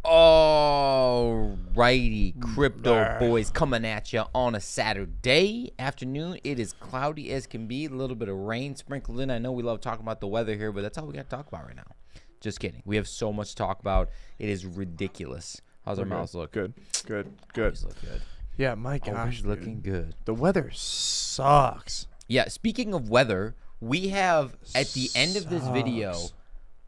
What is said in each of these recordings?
All righty, crypto boys coming at you on a Saturday afternoon. It is cloudy as can be, a little bit of rain sprinkled in. I know we love talking about the weather here, but that's all we got to talk about right now. Just kidding. We have so much to talk about. It is ridiculous. How's our mouths look? Good. Always look good. Yeah, my gosh, Always looking good. The weather sucks. Yeah, speaking of weather, we have at the end of this video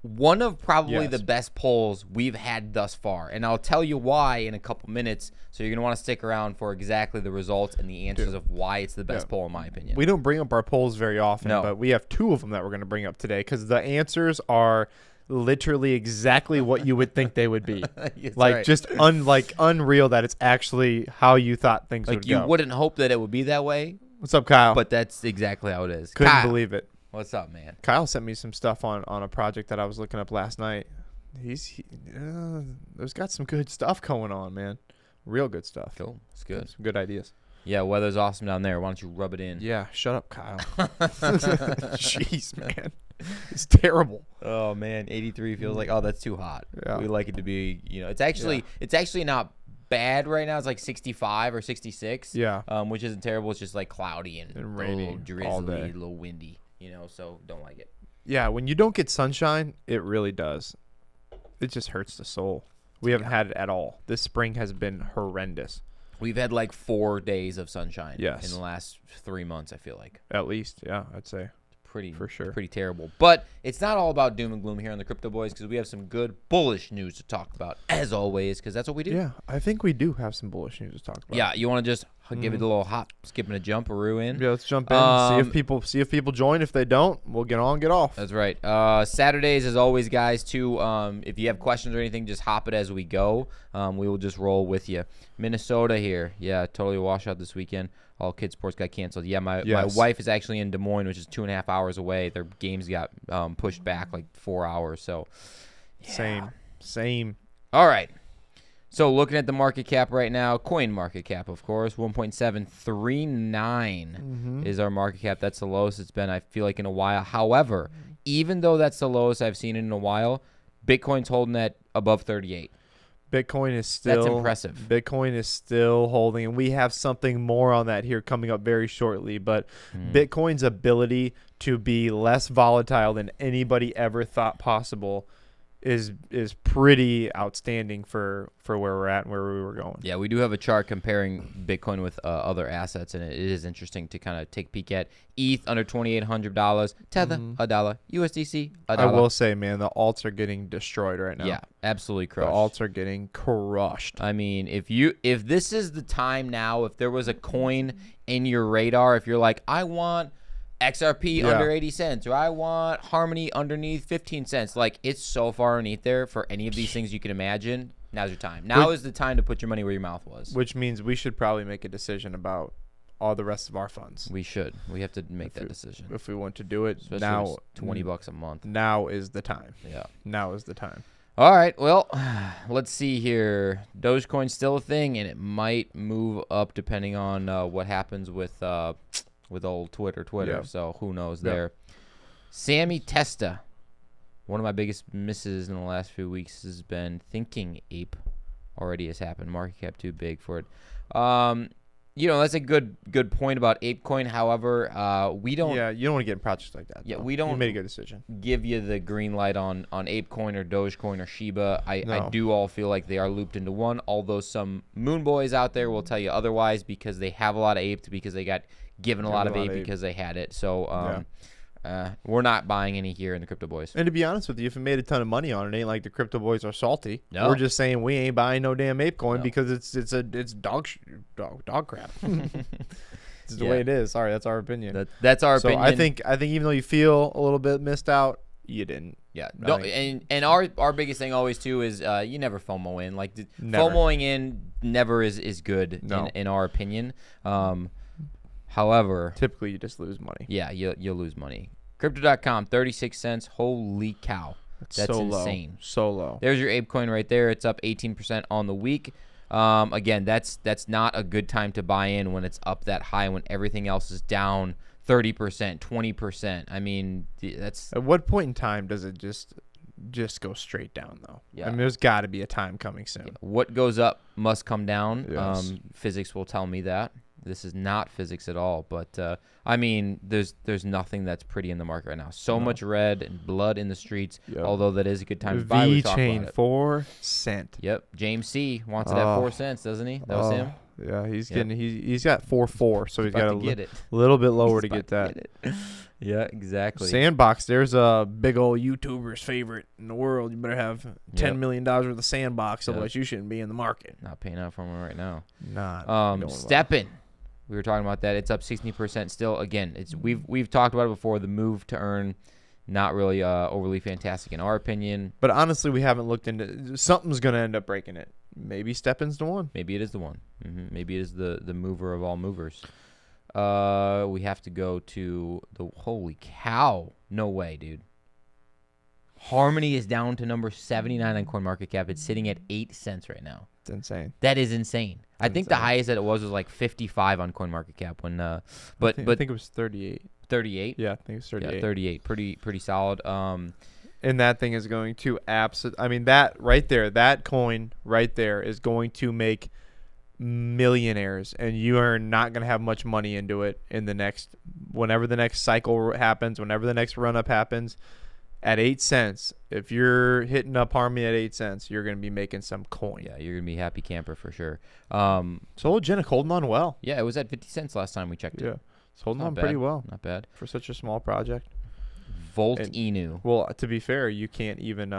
one of probably the best polls we've had thus far. And I'll tell you why in a couple minutes. So you're going to want to stick around for exactly the results and the answers of why it's the best poll in my opinion. We don't bring up our polls very often, but we have two of them that we're going to bring up today because the answers are literally exactly what you would think they would be. Just unreal that it's actually how you thought things would go. You wouldn't hope that it would be that way. What's up, Kyle? But that's exactly how it is. Couldn't believe it. What's up, man? Kyle sent me some stuff on a project that I was looking up last night. There's got some good stuff going on, man. Real good stuff. Cool. It's good. Some good ideas. Yeah, weather's awesome down there. Why don't you rub it in? Yeah, shut up, Kyle. Jeez, man. It's terrible. Oh, man. 83 feels like, that's too hot. Yeah. We like it to be, it's actually not bad right now. It's like 65 or 66. Yeah. Which isn't terrible. It's just like cloudy and rainy, a little drizzly, all day. a little windy, so don't like it. Yeah, when you don't get sunshine, it really does. It just hurts the soul. We haven't had it at all. This spring has been horrendous. We've had like 4 days of sunshine in Yes. the last 3 months, I feel like. At least, yeah, I'd say. For sure. Pretty Pretty terrible. But it's not all about doom and gloom here on the Crypto Boys because we have some good bullish news to talk about, as always, because that's what we do. Yeah, I think we do have some bullish news to talk about. Yeah, you want to just give it a little hop, skip and a jumperoo in? Yeah, let's jump in. See if people join. If they don't, we'll get on, get off. That's right. Saturdays, as always, guys, too. If you have questions or anything, just hop it as we go. We will just roll with you. Minnesota here. Yeah, totally washout this weekend. All kids sports got canceled. Yeah, my wife is actually in Des Moines, which is 2.5 hours away. Their games got pushed back like 4 hours. So, yeah. Same. All right. So looking at the market cap right now, coin market cap, of course, 1.739 is our market cap. That's the lowest it's been, I feel like, in a while. However, even though that's the lowest I've seen it in a while, Bitcoin's holding at above 38. Bitcoin is still... That's impressive. Bitcoin is still holding, and we have something more on that here coming up very shortly. But Bitcoin's ability to be less volatile than anybody ever thought possible is pretty outstanding for where we're at and where we were going. Yeah, we do have a chart comparing Bitcoin with other assets, and it is interesting to kind of take a peek at. ETH under $2,800, Tether $1, USDC $1. I will say, man, the alts are getting destroyed right now. Yeah, absolutely crushed. The alts are getting crushed. I mean, if this is the time now, if there was a coin in your radar, if you're like, I want XRP under 80 cents, or I want Harmony underneath 15 cents. Like, it's so far underneath there for any of these things you can imagine. Now's your time. Now is the time to put your money where your mouth was. Which means we should probably make a decision about all the rest of our funds. We should. We have to make that decision. If we want to do it. Especially now, $20 a month. Now is the time. Yeah. Now is the time. All right. Well, let's see here. Dogecoin's still a thing, and it might move up depending on what happens with old Twitter. Yeah. So who knows there. Sammy Testa. One of my biggest misses in the last few weeks has been Thinking Ape. Already has happened. Market cap too big for it. That's a good point about ApeCoin. However, we don't. Yeah, you don't want to get in projects like that. Yeah, though. we don't. You made a good decision. Give you the green light on ApeCoin or Dogecoin or Shiba. I do all feel like they are looped into one. Although some moon boys out there will tell you otherwise because they have a lot of ape because they got given a lot of ape because they had it. So we're not buying any here in the Crypto Boys. And to be honest with you, if we made a ton of money on it, ain't like the Crypto Boys are salty. No. We're just saying we ain't buying no damn ApeCoin because it's dog crap. It's the way it is. Sorry, that's our opinion. That's our opinion. I think even though you feel a little bit missed out, you didn't. Yeah. No, and our biggest thing always too is you never FOMO in. Like Never. FOMOing in never is good in our opinion. However, typically you just lose money. Yeah, you'll lose money. Crypto.com, 36 cents. Holy cow. That's so insane. Low. So low. There's your ApeCoin right there. It's up 18% on the week. Again, that's not a good time to buy in when it's up that high when everything else is down 30%, 20%. I mean, that's... At what point in time does it just just go straight down, though. Yeah. I mean, there's got to be a time coming soon. What goes up must come down. Yes. Physics will tell me that. This is not physics at all, but I mean, there's nothing that's pretty in the market right now. So much red and blood in the streets. Yep. Although that is a good time to buy. We talk V-chain about it. 4 cent. Yep, James C wants it at 4 cents, doesn't he? That was him. Yeah, he's getting he's got 4.4, so he's got a little bit lower to get that. Yeah, exactly. Sandbox, there's a big old YouTuber's favorite in the world. You better have $10 million worth of Sandbox, otherwise you shouldn't be in the market. Not paying out for him right now. Not. Steppin'. We were talking about that. It's up 60% still. Again, we've talked about it before. The move to earn, not really overly fantastic in our opinion. But honestly, we haven't looked into. Something's gonna end up breaking it. Maybe Steppin's the one. Maybe it is the one. Maybe it is the mover of all movers. We have to go to the holy cow. No way, dude. Harmony is down to number 79 on CoinMarketCap. It's sitting at 8 cents right now. It's insane. That is insane. I think the highest that it was like 55 on CoinMarketCap when I think it was 38. 38. Yeah, I think it's 38. Yeah, 38. Pretty solid. And that thing is going to I mean, that right there, that coin right there is going to make millionaires, and you are not going to have much money into it in whenever the next cycle happens, whenever the next run up happens. At 8 cents, if you're hitting up Harmony at 8 cents, you're going to be making some coin. Yeah, you're going to be happy camper for sure. Sologenic holding on well. Yeah, it was at 50 cents last time we checked it. Yeah, it's holding on pretty well. Not bad. For such a small project. Volt Inu. Well, to be fair, you can't even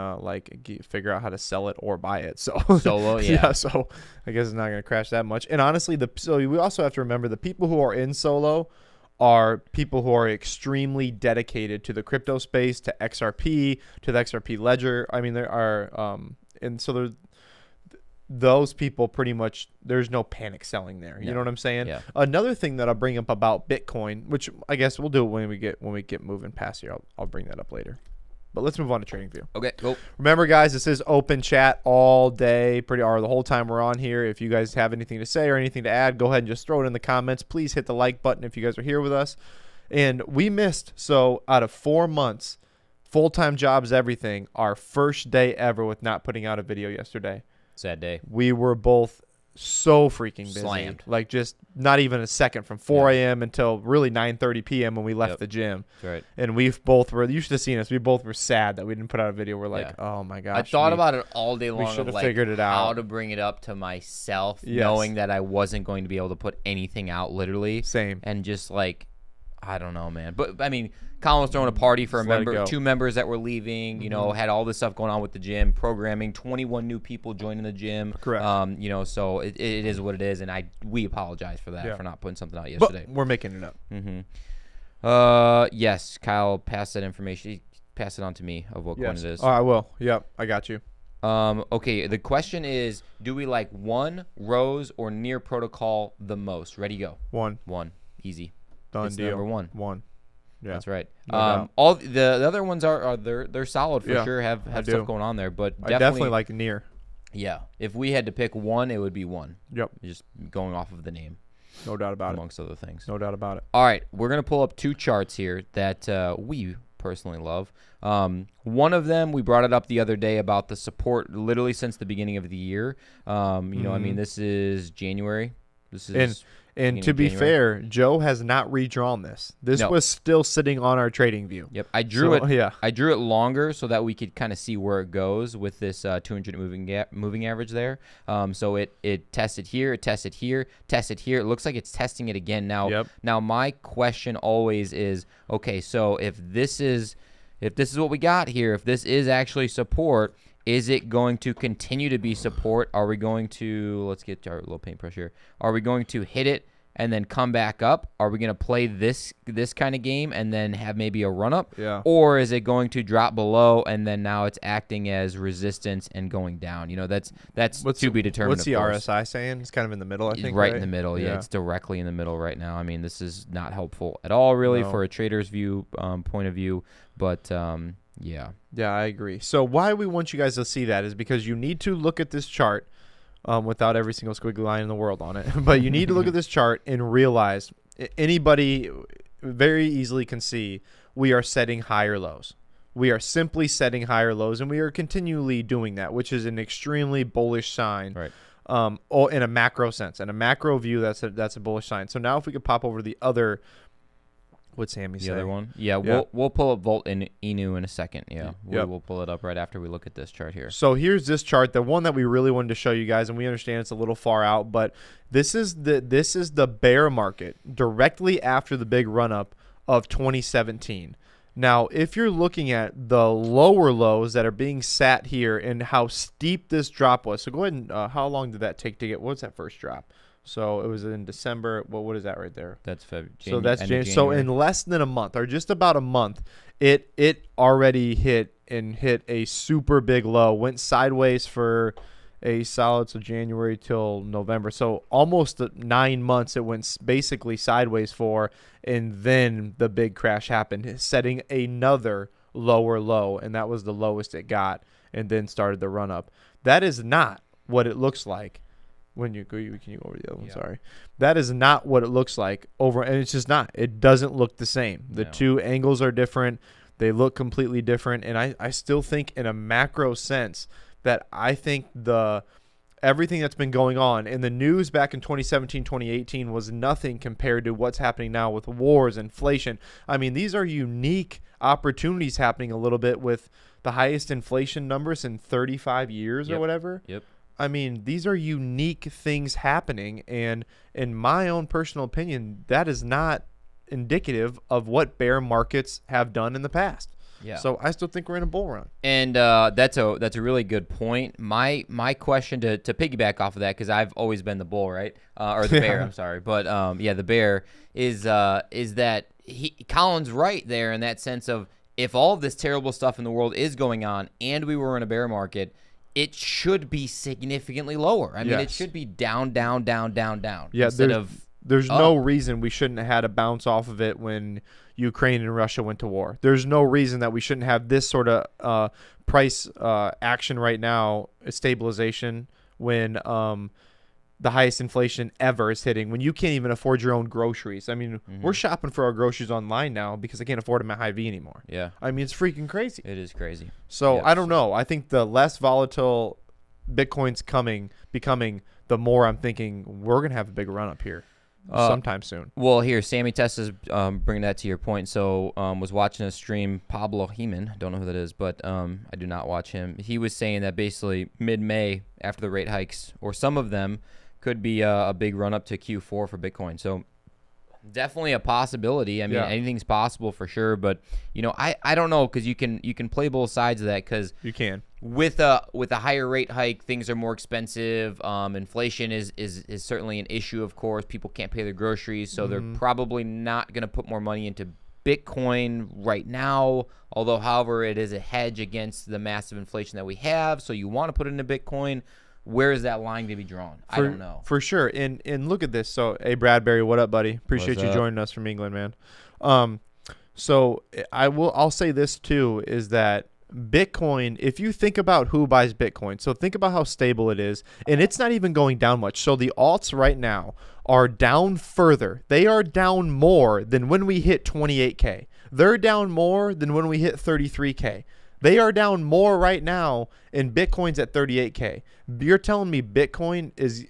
figure out how to sell it or buy it. So Solo, yeah. So I guess it's not going to crash that much. And honestly, we also have to remember the people who are in Solo are people who are extremely dedicated to the crypto space, to XRP, to the XRP ledger. I mean, there are, and so there's those people pretty much, there's no panic selling there. You know what I'm saying? Yeah. Another thing that I'll bring up about Bitcoin, which I guess we'll do when we get moving past here. I'll bring that up later. But let's move on to TradingView. Okay, go. Remember, guys, this is open chat all day, or the whole time we're on here. If you guys have anything to say or anything to add, go ahead and just throw it in the comments. Please hit the like button if you guys are here with us. And we missed, so out of 4 months, full-time jobs, everything, our first day ever with not putting out a video yesterday. Sad day. We were both so freaking busy. Slammed. Like just not even a second from 4 a.m. until really 9:30 p.m. when we left the gym. That's right. And we both were, you should have seen us. We both were sad that we didn't put out a video. We're like, oh my gosh. I thought about it all day long. We should have like figured it out. How to bring it up to myself, knowing that I wasn't going to be able to put anything out literally. Same. And just like, I don't know, man. But I mean, Colin was throwing a party for two members that were leaving. You know, had all this stuff going on with the gym, programming, 21 new people joining the gym. Correct. You know, so it is what it is, and we apologize for that for not putting something out yesterday. But we're making it up. Yes, Kyle passed that information. He passed it on to me of what coin it is. Oh, I will. Yep, I got you. Okay, the question is, do we like one, Rose, or Near Protocol the most? Ready, go. One. Easy. Done it's deal. Number one. Yeah, that's right. No all the other ones are they're solid for sure. Have stuff going on there, but I definitely like Near. Yeah, if we had to pick one, it would be one. Yep. Just going off of the name. No doubt about amongst other things. No doubt about it. All right, we're gonna pull up two charts here that we personally love. One of them, we brought it up the other day about the support literally since the beginning of the year. You know, I mean, this is January. This is. And to be fair, Joe has not redrawn this. This was still sitting on our trading view. Yep, I drew it. Yeah, I drew it longer so that we could kind of see where it goes with this 200 moving average there. So it tested here, it tested here, tested here. It looks like it's testing it again now. Yep. Now my question always is, okay, so if this is what we got here, if this is actually support, is it going to continue to be support? Are we going to, let's get to our little paintbrush here. Are we going to hit it and then come back up? Are we going to play this kind of game and then have maybe a run up? Yeah. Or is it going to drop below and then now it's acting as resistance and going down? You know, that's to be determined. What's the RSI saying? It's kind of in the middle, I think. Right in the middle. Yeah, it's directly in the middle right now. I mean, this is not helpful at all, really, for a trader's view, point of view. But yeah. Yeah, I agree. So why we want you guys to see that is because you need to look at this chart without every single squiggly line in the world on it. But you need to look at this chart and realize anybody very easily can see we are setting higher lows. We are simply setting higher lows, and we are continually doing that, which is an extremely bullish sign. Right. Or in a macro sense. In a macro view, that's a bullish sign. So now if we could pop over to the other, what's Sammy say? The other one? Yeah, we'll pull up Volt and Inu in a second. Yeah, we'll pull it up right after we look at this chart here. So here's this chart, the one that we really wanted to show you guys, and we understand it's a little far out, but this is the bear market directly after the big run up of 2017. Now, if you're looking at the lower lows that are being sat here and how steep this drop was, so go ahead and how long did that take to get? What's that first drop? So it was in December. Well, what is that right there? That's February. So that's January. So in less than a month, or just about a month, it already hit a super big low. Went sideways for a solid, so January till November. So almost 9 months it went basically sideways for, and then the big crash happened, setting another lower low, and that was the lowest it got, and then started the run up. That is not what it looks like when you go. Can you go over the other one? Sorry. That is not what it looks like over, and it's just not. It doesn't look the same. The two angles are different. They look completely different, and I still think in a macro sense that I think everything that's been going on in the news back in 2017, 2018 was nothing compared to what's happening now with wars, inflation. I mean, these are unique opportunities happening a little bit with the highest inflation numbers in 35 years or whatever. Yep. I mean, these are unique things happening, and in my own personal opinion, that is not indicative of what bear markets have done in the past. Yeah. So I still think we're in a bull run. And that's a really good point. My question to piggyback off of that, because I've always been the bull, right? Or the bear, I'm sorry. But the bear is that Colin's right there in that sense of, if all of this terrible stuff in the world is going on and we were in a bear market, it should be significantly lower. I mean, it should be down, down, down, down, down. Yeah, there's up. no reason we shouldn't have had a bounce off of it when Ukraine and Russia went to war. There's no reason that we shouldn't have this sort of price action right now, stabilization, when the highest inflation ever is hitting, when you can't even afford your own groceries. I mean, we're shopping for our groceries online now because I can't afford them at Hy-Vee anymore. Yeah. I mean, it's freaking crazy. It is crazy. So I don't know. I think the less volatile Bitcoin's becoming, the more I'm thinking we're going to have a big run up here sometime soon. Well, here, Sammy Testa's bringing that to your point. So was watching a stream, Pablo Heeman, don't know who that is, but I do not watch him. He was saying that basically mid-May, after the rate hikes, or some of them, could be a big run up to Q4 for Bitcoin. So definitely a possibility. I mean, anything's possible for sure, but I don't know, because you can play both sides of that, because you can. With a higher rate hike, things are more expensive. Inflation is certainly an issue, of course. People can't pay their groceries, so they're probably not going to put more money into Bitcoin right now. Although, however, it is a hedge against the massive inflation that we have, so you want to put it into Bitcoin. Where is that line to be drawn? I don't know. For sure. And look at this. So, hey, Bradbury, what up, buddy? Appreciate you joining us from England, man. So I'll say this too, is that Bitcoin, if you think about who buys Bitcoin, so think about how stable it is, and it's not even going down much. So the alts right now are down further. They are down more than when we hit 28K. They're down more than when we hit 33K. They are down more right now, and Bitcoin's at 38K. You're telling me Bitcoin is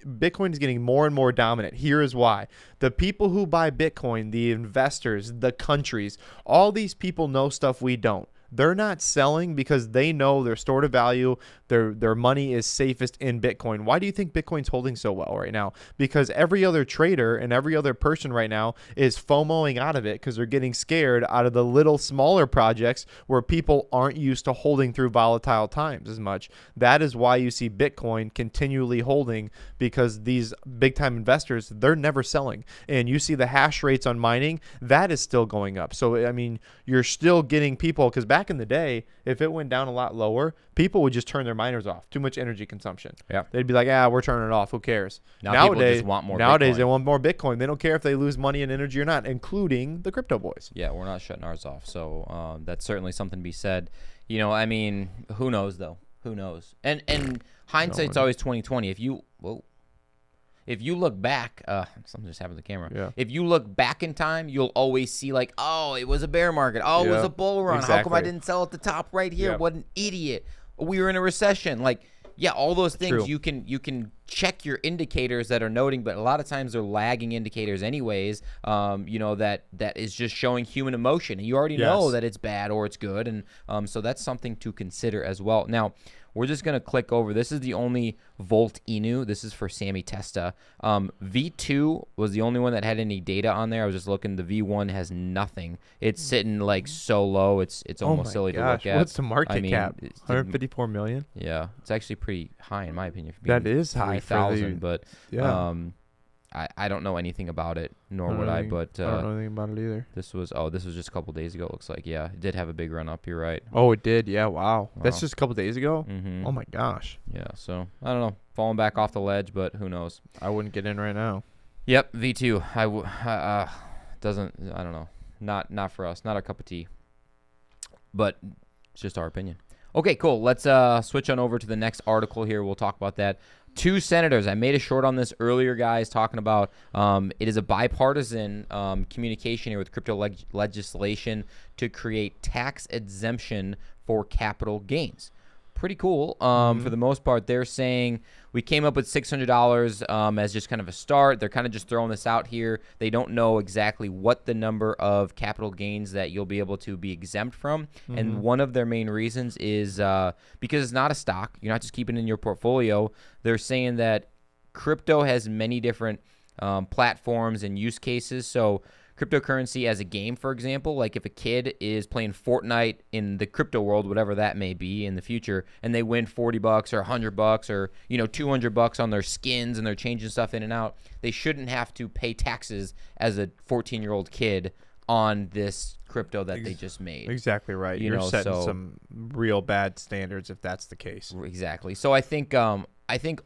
getting more and more dominant. Here is why. The people who buy Bitcoin, the investors, the countries, all these people know stuff we don't. They're not selling because they know their stored of value, their money is safest in Bitcoin. Why do you think Bitcoin's holding so well right now? Because every other trader and every other person right now is FOMOing out of it because they're getting scared out of the little smaller projects where people aren't used to holding through volatile times as much. That is why you see Bitcoin continually holding, because these big time investors, they're never selling. And you see the hash rates on mining, that is still going up. So, I mean, you're still getting people, because back in the day, if it went down a lot lower, people would just turn their miners off. Too much energy consumption. Yeah. They'd be like, we're turning it off. Who cares? Nowadays, people just want more Nowadays, Bitcoin. they want more Bitcoin. They don't care if they lose money and energy or not, including the crypto boys. Yeah, we're not shutting ours off. So that's certainly something to be said. I mean, who knows, though? Who knows? And hindsight's always 20/20. if you look back, something just happened to the camera. Yeah. If you look back in time, you'll always see like, oh, it was a bear market. Oh, it was a bull run. How come I didn't sell at the top right here? Yep. What an idiot. We were in a recession. Like, yeah, all those things True. you can check your indicators that are noting, but a lot of times they're lagging indicators anyways. That is just showing human emotion. You already know that it's bad or it's good, and so that's something to consider as well. Now, we're just gonna click over. This is the only Volt Inu. This is for Sammy Testa. V2 was the only one that had any data on there. I was just looking. The V1 has nothing. It's sitting like so low. It's almost silly to look at. What's the market cap? 154 million. Yeah, it's actually pretty high in my opinion. That is high for 3,000, but yeah. I don't know anything about it, nor would I. But I don't know anything about it either. This was just a couple days ago. It looks like it did have a big run up. You're right. Oh, it did. Yeah. Wow. That's just a couple days ago. Mm-hmm. Oh my gosh. Yeah. So I don't know, falling back off the ledge, but who knows? I wouldn't get in right now. Yep. V2. Doesn't. I don't know. Not for us. Not our cup of tea. But it's just our opinion. Okay, cool. Let's switch on over to the next article here. We'll talk about that. 2 senators. I made a short on this earlier, guys, talking about it is a bipartisan communication here with crypto legislation to create tax exemption for capital gains. Pretty cool. For the most part, they're saying we came up with $600 as just kind of a start. They're kind of just throwing this out here. They don't know exactly what the number of capital gains that you'll be able to be exempt from. And one of their main reasons is because it's not a stock. You're not just keeping it in your portfolio. They're saying that crypto has many different platforms and use cases. So cryptocurrency as a game, for example, like if a kid is playing Fortnite in the crypto world, whatever that may be in the future, and they win $40 or $100 or $200 on their skins and they're changing stuff in and out, they shouldn't have to pay taxes as a 14-year-old kid on this crypto that they just made. Exactly right. You're setting some real bad standards if that's the case. Exactly. So I think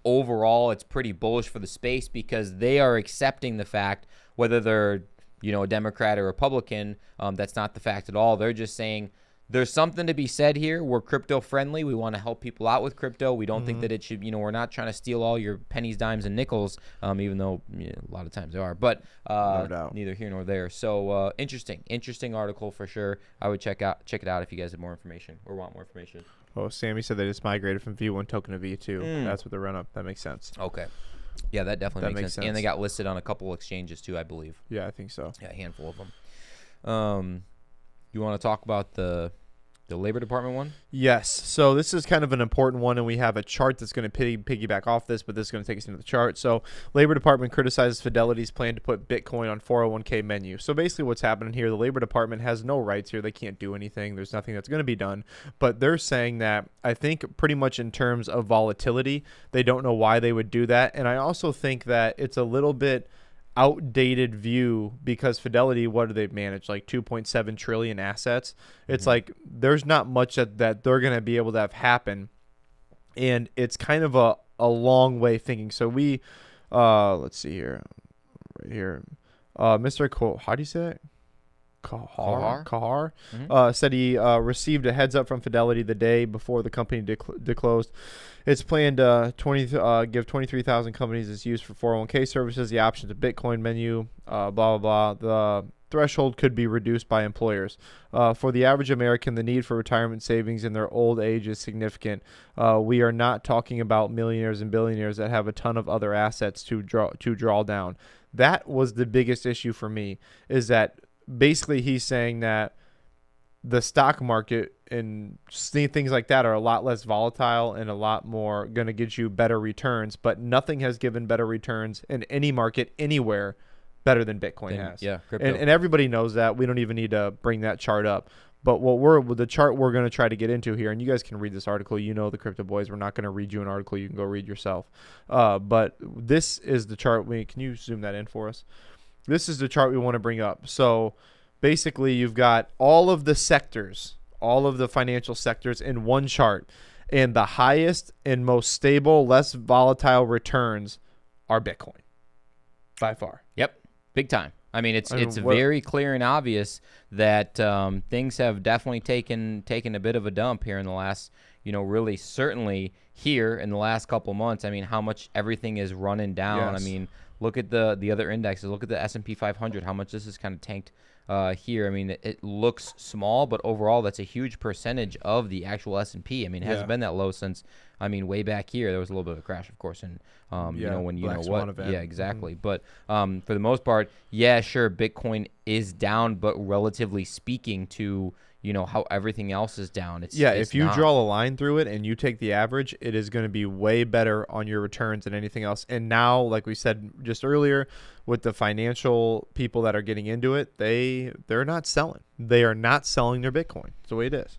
overall it's pretty bullish for the space because they are accepting the fact, whether they're a Democrat or Republican, that's not the fact at all. They're just saying there's something to be said here. We're crypto friendly. We want to help people out with crypto. We don't think that it should, we're not trying to steal all your pennies, dimes, and nickels, even though a lot of times they are. But no doubt. Neither here nor there. So interesting article for sure. I would check it out if you guys have more information or want more information. Oh, Sammy said they just migrated from V1 token to V2. That's what the run up. That makes sense. Okay. Yeah, that definitely makes sense. And they got listed on a couple exchanges too, I believe. Yeah, I think so. Yeah, a handful of them. You want to talk about the Labor Department one? Yes. So this is kind of an important one, and we have a chart that's going to piggyback off this, but this is going to take us into the chart. So Labor Department criticizes Fidelity's plan to put Bitcoin on 401k menu. So basically what's happening here, the Labor Department has no rights here. They can't do anything. There's nothing that's going to be done. But they're saying that, I think pretty much in terms of volatility, they don't know why they would do that. And I also think that it's a little bit outdated view because Fidelity, what do they manage? Like 2.7 trillion assets. It's like there's not much that they're going to be able to have happen. And it's kind of a long way thinking. So we, let's see here, right here, Mr. Cole, how do you say it? Kahar said he received a heads up from Fidelity the day before the company closed. It's planned to give 23,000 companies its use for 401k services, the option to Bitcoin menu, blah, blah, blah. The threshold could be reduced by employers. For the average American, the need for retirement savings in their old age is significant. We are not talking about millionaires and billionaires that have a ton of other assets to draw down. That was the biggest issue for me, is that basically he's saying that the stock market and things like that are a lot less volatile and a lot more going to get you better returns, but nothing has given better returns in any market anywhere better than Bitcoin has. Yeah, crypto. And everybody knows that. We don't even need to bring that chart up. But the chart we're going to try to get into here, and you guys can read this article. The Crypto Boys. We're not going to read you an article. You can go read yourself. But this is the chart. Can you zoom that in for us? This is the chart we want to bring up. So basically you've got all of the sectors, all of the financial sectors in one chart, and the highest and most stable, less volatile returns are Bitcoin by far. Yep. Big time. I mean, it's very clear and obvious that things have definitely taken a bit of a dump here in the last really certainly here in the last couple months, I mean, how much everything is running down. Yes. I mean, look at the other indexes. Look at the S&P 500, how much this is kind of tanked here. I mean, it looks small, but overall, that's a huge percentage of the actual S&P. I mean, it hasn't been that low since, I mean, way back here. There was a little bit of a crash, of course, and when you know what. Event. Yeah, exactly. But for the most part, yeah, sure, Bitcoin is down, but relatively speaking to how everything else is down. It's if you not. draw a line through it and you take the average, it is going to be way better on your returns than anything else. And now, like we said just earlier, with the financial people that are getting into it, they're not selling. They are not selling their Bitcoin. That's the way it is.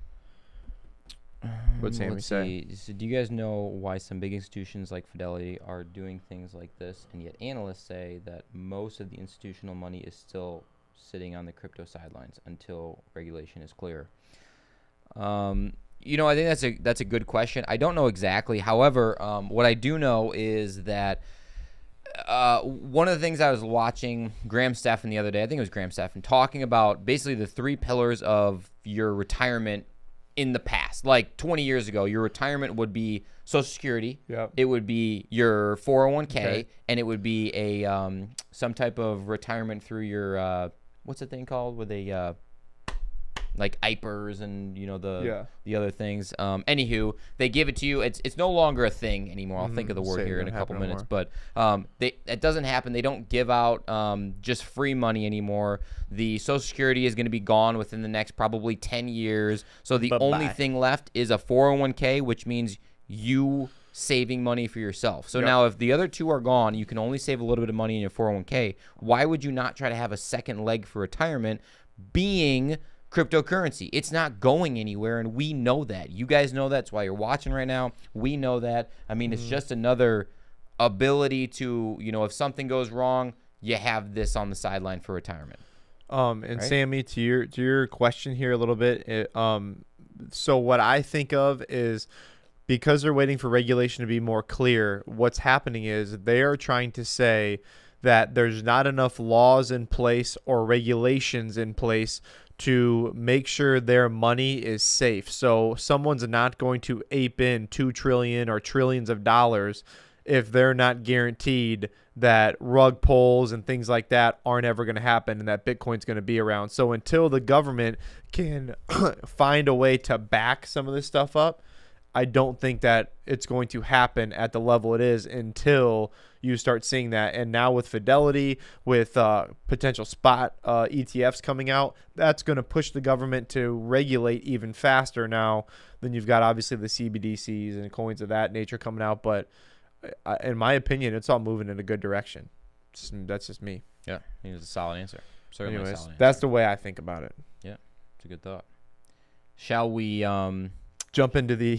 What's Sammy say? So do you guys know why some big institutions like Fidelity are doing things like this, and yet analysts say that most of the institutional money is still sitting on the crypto sidelines until regulation is clear? I think that's a good question. I don't know exactly. However, what I do know is that one of the things I was watching Graham Stephan the other day, I think it was Graham Stephan, talking about basically the 3 pillars of your retirement in the past. Like 20 years ago, your retirement would be Social Security. Yep. It would be your 401k, and it would be a some type of retirement through your what's the thing called with a like IPERS and the other things. Anywho, they give it to you. It's no longer a thing anymore. I'll think of the word here in a couple minutes. But it doesn't happen. They don't give out just free money anymore. The Social Security is going to be gone within the next probably 10 years. So the only thing left is a 401k, which means you saving money for yourself. So now if the other two are gone, you can only save a little bit of money in your 401k. Why would you not try to have a second leg for retirement being cryptocurrency? It's not going anywhere, and we know that. You guys know that. That's why you're watching right now. We know that. I mean, it's just another ability to, if something goes wrong, you have this on the sideline for retirement. Right? Sammy, to your question here a little bit, so what I think of is, because they're waiting for regulation to be more clear, what's happening is they are trying to say that there's not enough laws in place or regulations in place to make sure their money is safe. So someone's not going to ape in $2 trillion or trillions of dollars if they're not guaranteed that rug pulls and things like that aren't ever going to happen and that Bitcoin's going to be around. So until the government can find a way to back some of this stuff up, I don't think that it's going to happen at the level it is until you start seeing that. And now with Fidelity, with potential spot ETFs coming out, that's going to push the government to regulate even faster now. Then you've got obviously the CBDCs and coins of that nature coming out. But in my opinion, it's all moving in a good direction. That's just me. Yeah, I think it's a solid answer. Certainly Anyways, a solid answer. That's the way I think about it. Yeah, it's a good thought. Shall we jump into the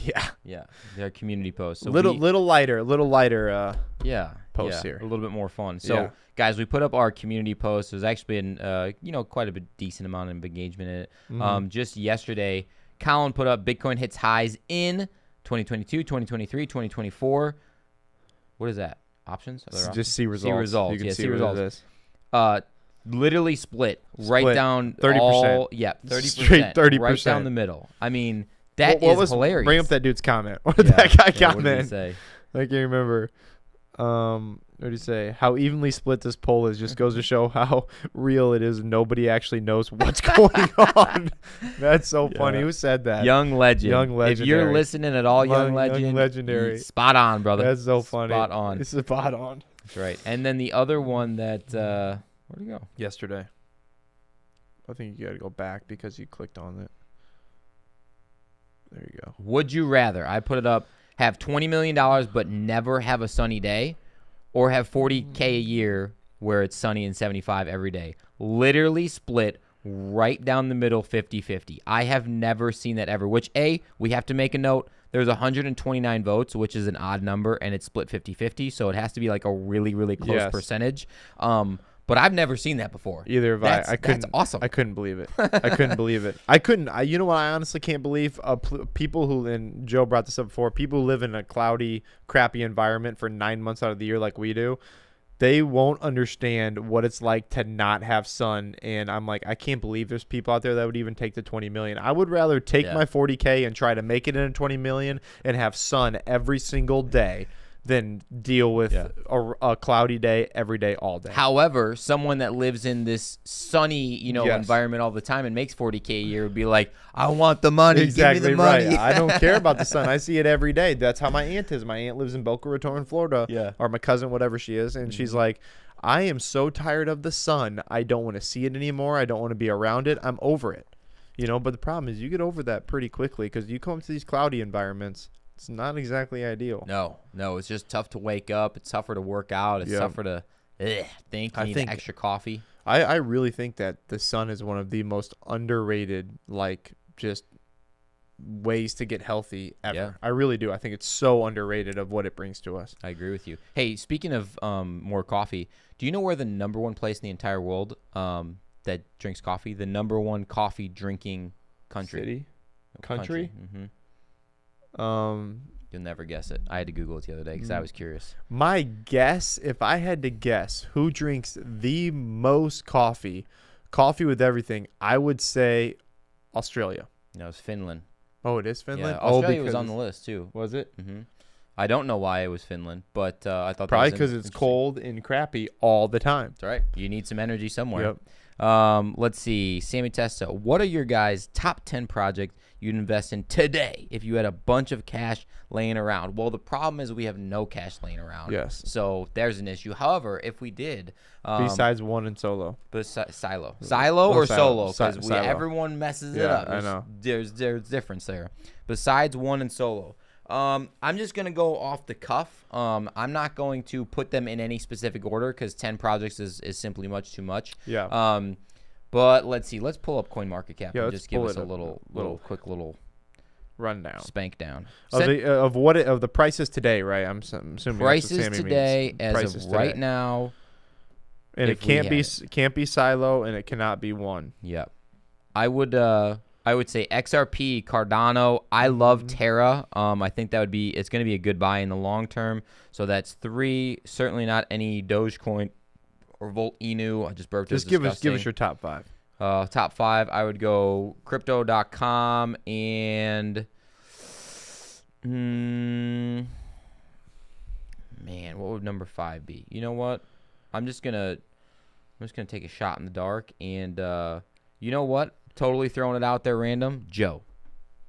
our community post? So little lighter posts here, here, a little bit more fun. So guys, we put up our community post. There's actually been quite a decent amount of engagement in it. Just yesterday, Colin put up Bitcoin hits highs in 2022, 2023, 2024. What is that? Options? Just see results. See results. You can see see results. It is. Literally split right down 30%. 30%. Straight 30%. Right down the middle. I mean, that is hilarious. Bring up that dude's comment. What did that guy comment? What did he say? I can't remember. What did he say? How evenly split this poll is just goes to show how real it is, and nobody actually knows what's going on. That's so funny. Who said that? Young legend. Young legendary. If you're listening at all, young legend. Young legendary. Spot on, brother. That's so funny. Spot on. It's spot on. That's right. And then the other one that where'd it go? Yesterday. I think you got to go back because you clicked on it. There you go. Would you rather, I put it up, have $20 million but never have a sunny day, or have $40K a year where it's sunny and 75 every day? Literally split right down the middle, 50-50. I have never seen that ever, which we have to make a note. There's 129 votes, which is an odd number, and it's split 50-50, so it has to be like a really, really close percentage. But I've never seen that before. Either have I. That's awesome. I couldn't believe it. I couldn't believe it. I couldn't. You know what? I honestly can't believe people who, and Joe brought this up before, people who live in a cloudy, crappy environment for 9 months out of the year like we do. they won't understand what it's like to not have sun. And I'm like, I can't believe there's people out there that would even take the 20 million. I would rather take my 40K and try to make it into 20 million and have sun every single day than deal with a cloudy day every day all day. However, someone that lives in this sunny, environment all the time and makes 40K a year would be like, I want the money. Exactly. Give me the money. Right. I don't care about the sun. I see it every day. That's how my aunt is. My aunt lives in Boca Raton, Florida. Yeah. Or my cousin, whatever she is. And she's like, I am so tired of the sun. I don't want to see it anymore. I don't want to be around it. I'm over it. But the problem is you get over that pretty quickly because you come to these cloudy environments. It's not exactly ideal. No, it's just tough to wake up. It's tougher to work out. It's tougher to think. You need extra coffee. I really think that the sun is one of the most underrated, just ways to get healthy ever. Yeah. I really do. I think it's so underrated of what it brings to us. I agree with you. Hey, speaking of more coffee, do you know where the number one place in the entire world that drinks coffee, the number one coffee drinking country? City? Country? Mm-hmm. You'll never guess it. I had to Google it the other day because I was curious. My guess, if I had to guess who drinks the most coffee with everything, I would say Australia. No, it's Finland. Oh, it is Finland? Yeah, Australia was on the list too. Was it? Mm-hmm. I don't know why it was Finland, but I thought probably because it's cold and crappy all the time. That's right. You need some energy somewhere. Yep. Let's see. Sammy Testa, what are your guys' top 10 projects you'd invest in today if you had a bunch of cash laying around? Well, the problem is we have no cash laying around. Yes. So there's an issue. However, if we did. Besides one and solo. Silo. Silo or solo? Because everyone messes it up. I know. There's difference there. Besides one and solo. I'm just going to go off the cuff. I'm not going to put them in any specific order because 10 projects is simply much too much. Yeah. But let's see. Let's pull up CoinMarketCap and just give us a quick rundown, spank down of the prices today. Right. I'm assuming prices today as of right now. And it can't be silo, and it cannot be one. Yep. I would say XRP, Cardano. I love Terra. I think it's going to be a good buy in the long term. So that's 3. Certainly not any Dogecoin or Volt Inu. I just burped. Just give us your top 5. Top 5. I would go Crypto.com and man, what would number 5 be? You know what? I'm just gonna take a shot in the dark, and you know what? Totally throwing it out there, random. Joe.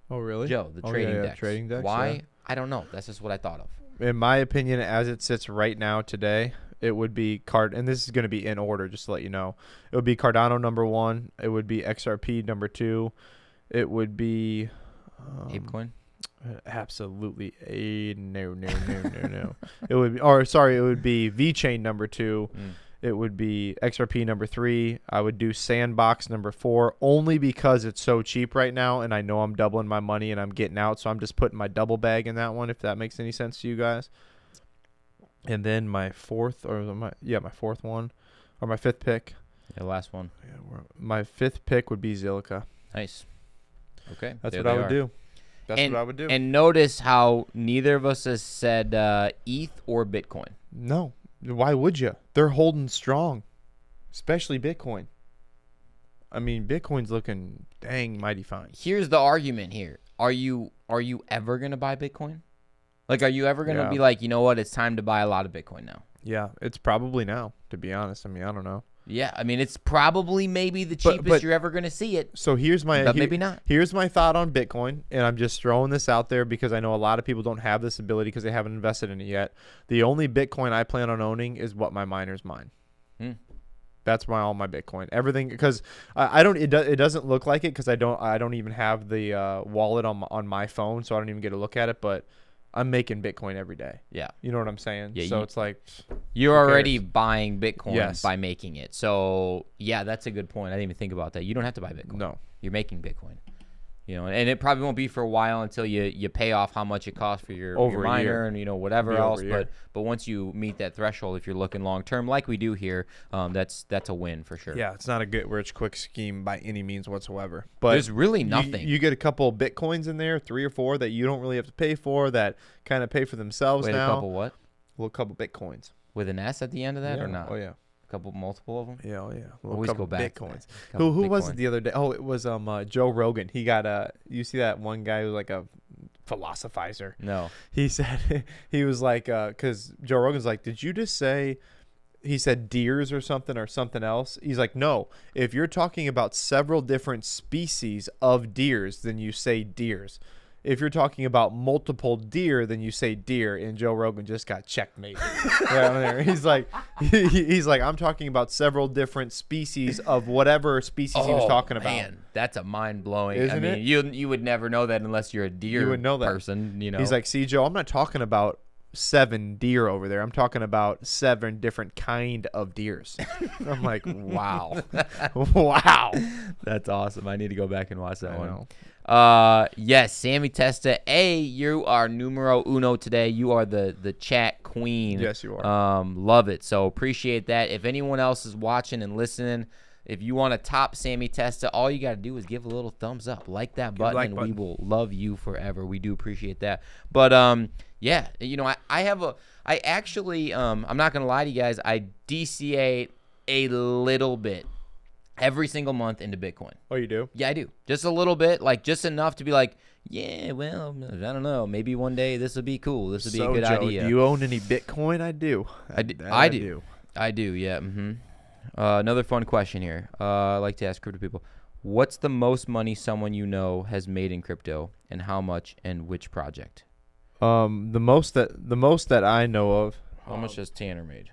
Oh, really? Joe, the trading deck. Trading decks. Why? Yeah. I don't know. That's just what I thought of. In my opinion, as it sits right now today, it would be and this is going to be in order, just to let you know. It would be Cardano number 1. It would be XRP number 2. It would be ApeCoin. Absolutely no. It would be VeChain number 2. It would be XRP number 3. I would do Sandbox number 4 only because it's so cheap right now, and I know I'm doubling my money and I'm getting out, so I'm just putting my double bag in that one, if that makes any sense to you guys. And then my fourth one, or my 5th pick. Yeah, last one. My 5th pick would be Zilliqa. Nice. Okay. That's what I would do. What I would do. And notice how neither of us has said ETH or Bitcoin. No. Why would you? They're holding strong, especially Bitcoin. I mean, Bitcoin's looking dang mighty fine. Here's the argument here. Are you ever going to buy Bitcoin? Are you ever going to be like, you know what, it's time to buy a lot of Bitcoin now? Yeah, it's probably now, to be honest. I mean, I don't know. Yeah, I mean, it's probably maybe the cheapest you're ever going to see it. So maybe not. Here's my thought on Bitcoin, and I'm just throwing this out there because I know a lot of people don't have this ability because they haven't invested in it yet. The only Bitcoin I plan on owning is what my miners mine. That's all my Bitcoin. Everything, because I don't. It doesn't look like it because I don't even have the wallet on my phone, so I don't even get to look at it. But I'm making Bitcoin every day. Yeah. You know what I'm saying? Yeah, so it's like you're already buying Bitcoin by making it. So, yeah, that's a good point. I didn't even think about that. You don't have to buy Bitcoin. No. You're making Bitcoin. And it probably won't be for a while until you pay off how much it costs for your miner and whatever else. But once you meet that threshold, if you're looking long term, like we do here, that's a win for sure. Yeah, it's not a get rich quick scheme by any means whatsoever. But there's really nothing. You get a couple of Bitcoins in there, 3 or 4 that you don't really have to pay for, that kind of pay for themselves now. A couple what? Well, a couple Bitcoins. with an S at the end of that Yeah. or not? Oh, yeah. Multiple of them. Yeah, oh yeah. Always go back to Bitcoins. that. Who was it the other day? Oh, it was Joe Rogan. He got you see that one guy who's like a philosophizer. No. He said he was like cuz Joe Rogan's like, "Did you just say," he said, "deers or something else?" He's like, "No. If you're talking about several different species of deers, then you say deers. If you're talking about multiple deer, then you say deer." And Joe Rogan just got checkmated. He's like, I'm talking about several different species of whatever species he was talking about. Man, that's a mind blowing. Isn't it? You would never know that unless you're a deer You would know that. person. You know. He's like, "See, Joe, I'm not talking about 7 deer over there. I'm talking about 7 different kind of deers." I'm like, wow. Wow. That's awesome. I need to go back and watch that I one. know. Yes, Sammy Testa. You are numero uno today. You are the chat queen. Yes, you are. Love it. So appreciate that. If anyone else is watching and listening, if you want to top Sammy Testa, all you got to do is give a little thumbs up, like that button, and we will love you forever. We do appreciate that. But yeah, I actually I'm not gonna lie to you guys. I DCA a little bit every single month into Bitcoin. Oh, you do? Yeah, I do. Just a little bit, like just enough to be like, yeah, well, I don't know. Maybe one day this will be cool. This will be a good Joe, idea. Do you own any Bitcoin? I do. I do. I do, yeah. Another fun question here. I like to ask crypto people. What's the most money someone you know has made in crypto, and how much, and which project? The most that I know of. How much has Tanner made?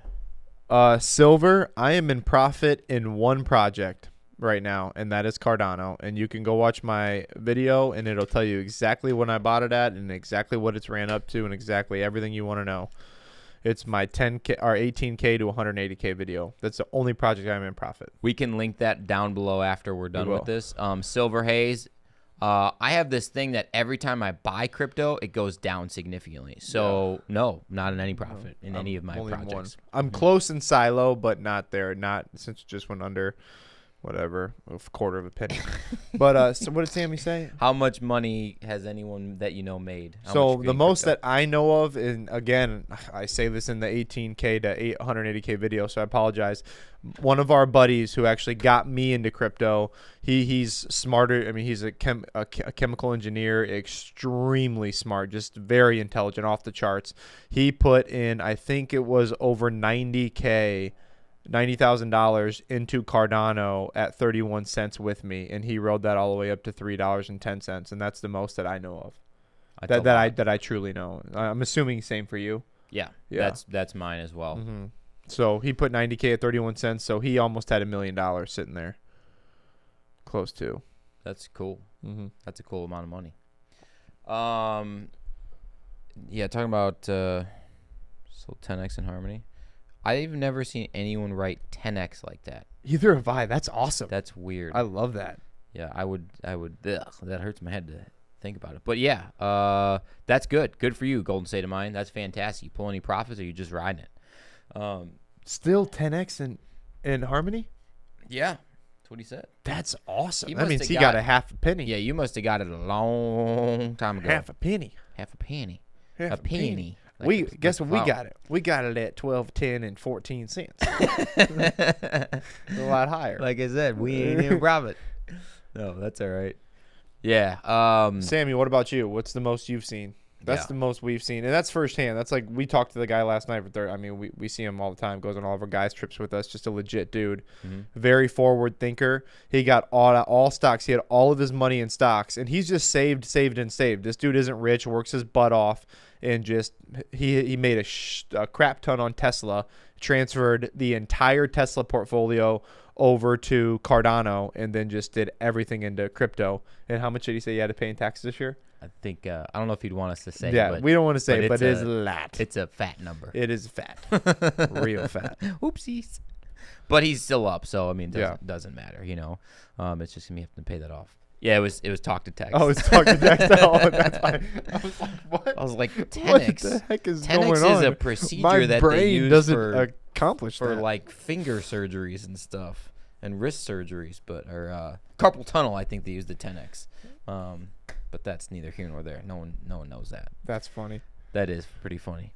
Silver, I am in profit in one project right now, and that is Cardano. And you can go watch my video, and it'll tell you exactly when I bought it at, and exactly what it's ran up to, and exactly everything you want to know. It's my 10K or 18K to 180K video. That's the only project I'm in profit. We can link that down below after we're done with this. Silver Haze. I have this thing that every time I buy crypto, it goes down significantly. So no, not in any profit in any of my projects. I'm close in Silo, but not there. Not since it just went under, whatever, a quarter of a penny. But so what did Sammy say? How much money has anyone that you know made? So the most that I know of, and again, I say this in the 18K to 180K video, so I apologize. One of our buddies who actually got me into crypto, he's smarter. I mean, he's a chemical engineer, extremely smart, just very intelligent, off the charts. He put in, I think it was over $90,000 into Cardano at 31 cents with me, and he rode that all the way up to $3.10, and that's the most that I know of. That I truly know. I'm assuming same for you. Yeah. That's mine as well. Mm-hmm. So he put 90K at 31 cents, so he almost had $1 million sitting there. Close to. That's cool. Mm-hmm. That's a cool amount of money. Yeah, talking about so 10x in Harmony. I've never seen anyone write 10x like that. Either have I. That's awesome. That's weird. I love that. Yeah, I would. That hurts my head to think about it. But yeah, that's good. Good for you, Golden State of Mind. That's fantastic. You pull any profits, or you just riding it? Still 10x in Harmony? Yeah, that's what he said. That's awesome. He That means must've he got got a half a penny. Yeah, you must have got it a long time ago. Half a penny. Half a penny. Half a penny. Like guess what wow. we got it. We got it at 12, 10, and 14 cents. A lot higher. Like I said, we ain't in profit. No, that's all right. Yeah. Sammy, what about you? What's the most you've seen? That's the most we've seen, and that's firsthand. That's like we talked to the guy last night. I mean, we see him all the time. Goes on all of our guys' trips with us. Just a legit dude, very forward thinker. He got all stocks. He had all of his money in stocks, and he's just saved. This dude isn't rich. Works his butt off, and just he made a crap ton on Tesla. Transferred the entire Tesla portfolio over to Cardano, and then just did everything into crypto. And how much did he say he had to pay in taxes this year? I think I don't know if you'd want us to say. Yeah, but, we don't want to say, but it is a lot. It's a fat number. It is fat, real fat. Oopsies. But he's still up, so I mean, doesn't matter, you know. It's just gonna have to pay that off. Yeah, it was talk to text. Oh, it's talk to text. Oh, that's fine. I was like, what? I was like, 10x. What the heck is 10x going on? is a procedure My that brain they use doesn't accomplish for that. like finger surgeries and stuff and wrist surgeries, or carpal tunnel. I think they use the 10x. But that's neither here nor there. No one knows that. That's funny. That is pretty funny.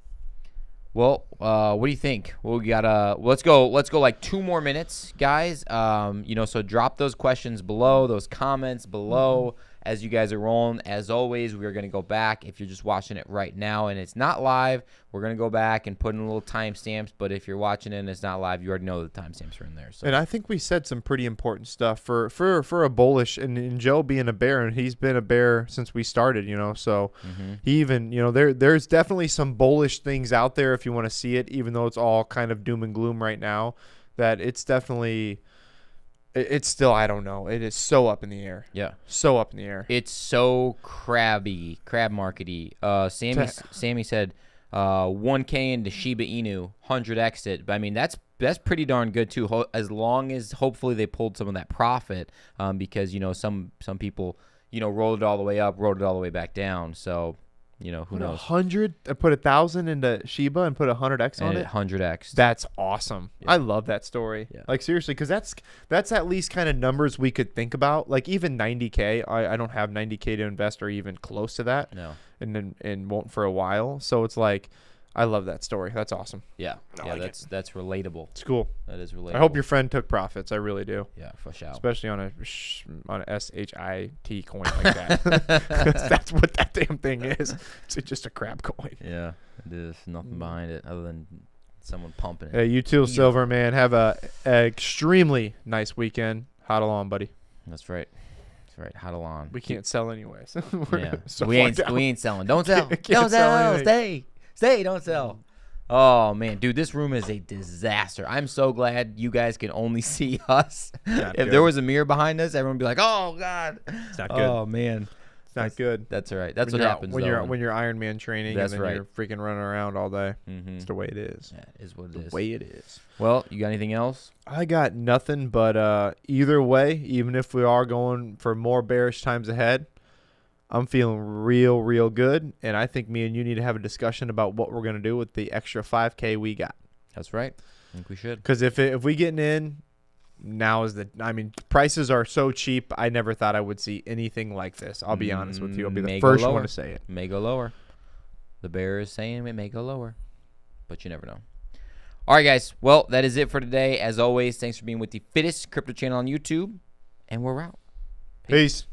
Well, what do you think? Well, we got let's go like 2 more minutes, guys. So drop those questions below, those comments below as you guys are rolling. As always, we are going to go back. If you're just watching it right now and it's not live, we're going to go back and put in little timestamps. But if you're watching it and it's not live, you already know the timestamps are in there. So. And I think we said some pretty important stuff for a bullish, and Joe being a bear, and he's been a bear since we started, so he even, there's definitely some bullish things out there if you want to see it, even though it's all kind of doom and gloom right now, that it's definitely, it's still, I don't know. It is so up in the air. Yeah. So up in the air. It's so crab markety. Sammy said 1K into Shiba Inu, 100x it. But I mean, that's pretty darn good too, as long as hopefully they pulled some of that profit, because some people rolled it all the way up, rolled it all the way back down. So who knows? 100, I put 1,000 into Shiba and put 100x on it. 100x. That's awesome. Yeah. I love that story. Yeah. Like seriously, because that's at least kind of numbers we could think about. Like even 90K, I don't have 90K to invest or even close to that. No. And won't for a while. So it's like, I love that story. That's awesome. Yeah. That's relatable. It's cool. That is relatable. I hope your friend took profits. I really do. Yeah, for sure. Especially on a SHIT coin like that. That's what that damn thing is. It's just a crap coin. Yeah, it is. Nothing behind it other than someone pumping it. Hey, you too, Silver Man. Have a extremely nice weekend. Hodl on, buddy. That's right. Hodl on. We can't sell anyways. We ain't selling. Don't sell. Don't sell. Stay. Don't sell. Oh man, dude, this room is a disaster. I'm so glad you guys can only see us. If there was a mirror behind us, everyone would be like, "Oh God, it's not good." Oh man, it's not good. That's all right. That's what happens when you're Iron Man training. That's and then right. You're freaking running around all day. It's the way it is. Yeah, it is what it is. The way it is. Well, you got anything else? I got nothing, but either way, even if we are going for more bearish times ahead, I'm feeling real good, and I think me and you need to have a discussion about what we're going to do with the extra 5K we got. That's right. I think we should. Because if we getting in, prices are so cheap, I never thought I would see anything like this. I'll be honest with you. I'll be the first one to say it. May go lower. The bear is saying it may go lower, but you never know. All right, guys. Well, that is it for today. As always, thanks for being with the fittest crypto channel on YouTube, and we're out. Peace.